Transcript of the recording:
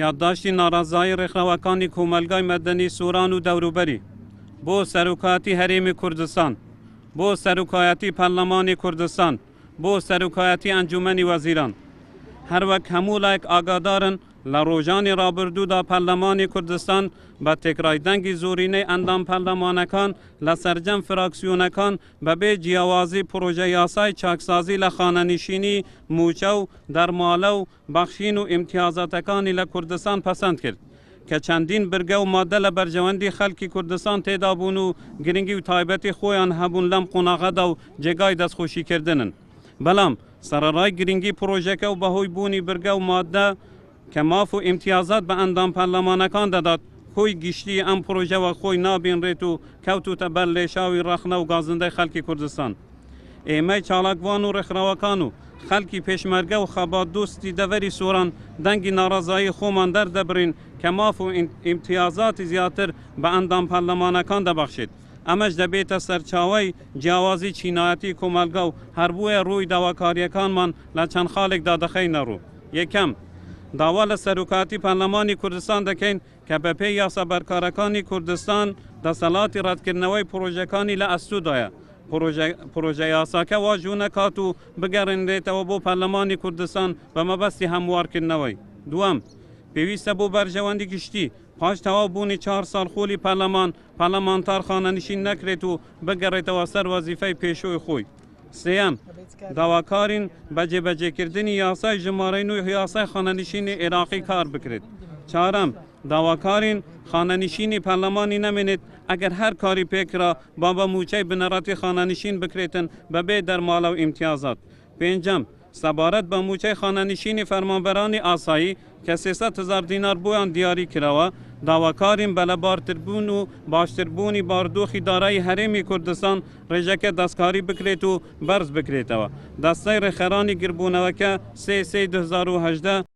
یادداشتی ناڕازایی ڕێکخراوەکانی کۆمەلگای مەدەنی سووران و دەوروبەری بۆ سەرۆکایەتی هەرێمی کوردستان، بۆ سەرۆکایەتی پەرلەمانی کوردستان، بۆ سەرۆکایەتی ئەنجومەنی وەزیران. هەروەک هەموو لایەک ئاگادارن لە ڕۆژانی ڕابردوودا پەرلەمانی کوردستان بە تێکڕایدەنگی زۆرینەی ئەندام پەرلەمانەکان لە سەرجەم فراکسیۆنەکان بەبێ جیاوازی پرۆژە یاسای چاکسازی لە خانەنشینی موچە و دەرمالە و بەخشین و ئیمتیازاتەکانی لە کوردستان پەسەند کرد کە چەندین برگە و مادە لە بەرژەوەندی خەڵکی کوردستان تێدا بوون و گرنگی و تایبەتی خۆیان هەبوون لەم قۆناغەدا و جێگای دەستخۆشیکردنن. بەڵام سەرەڕای گرنگی پرۆژەکە و بەهۆی بوونی برگە و مادە کە ماف و ئیمتیازات بە ئەندام پەرلەمانەکان دەدات، خۆی گشتی ئەم پرۆژەوە خۆی نابینڕێت و کەوتوتە بەر لێشاوی ڕەخنە و گازندەی خەڵکی کوردستان. ئێمەی چالاکوان و ڕێکخراوەکان و خەڵکی پێشمەرگە و خەبات دۆستی دەڤەری سۆران دەنگی ناڕازایی خۆمان دەردەبرین کە ماف و ئیمتیازاتی زیاتر بە ئەندام پەرلەمانەکان دەبەخشێت. ئەمەش دەبێتە سەرچاوەی جیاوازی چینایەتی کۆمەلگا و هەربووە ڕووی داواکاریەکانمان لە چەند خاڵێکدا دەخەینە ڕوو. یەکەم، داوا لە سەرۆکایەتی پەرلەمانی کوردستان دەکەین کە بەپێی یاسابەرکارەکانی کوردستان دەسەڵاتی ڕەتکردنەوەی پرۆژەکانی لە ئەستوودایە. پرۆژە یاساکە واژوو نەکات و بگەڕێنرێتەوە بۆ پەرلەمانی کوردستان بە مەبەستی هەموارکردنەوەی. دووەم، پێویستە بۆ بەرژەوەندی گشتی پاش تەواو بوونی 4 ساڵ خۆلی پەرلەمانتار خانەنشین نەکرێت و بگەڕێتەوە سەر وەزیفەی پێشۆی خۆی. سێەم، داواکارین بە جێبەجێکردنی یاسای ژمارەی 9 یاسای خانەنشینی عێراقی کار بکرێت. چهارەم، داواکارین خانەنشینی پەرلەمانی نەمێنێت ئەگەر هەر کاری پێکرا با بە موچەی بنەڕەتی خانەنشین بکرێتن بەبێ دەرمالە و ئیمتیازات. پێنجەم، سەبارەت بە موچەی خانەنشینی فەرمانبەرانی ئاسایی کە 300,000 دینار بۆیان دیاری کراوە، داواکارین بە لەبارتربوون و باشتربوونی باردۆخی دارایی هەرێمی کوردستان ڕێژەکە دەستکاری بکرێت و بەرز بکرێتەوە. دەستەی ڕێخەرانی گربوونەوەکە 3/3/2018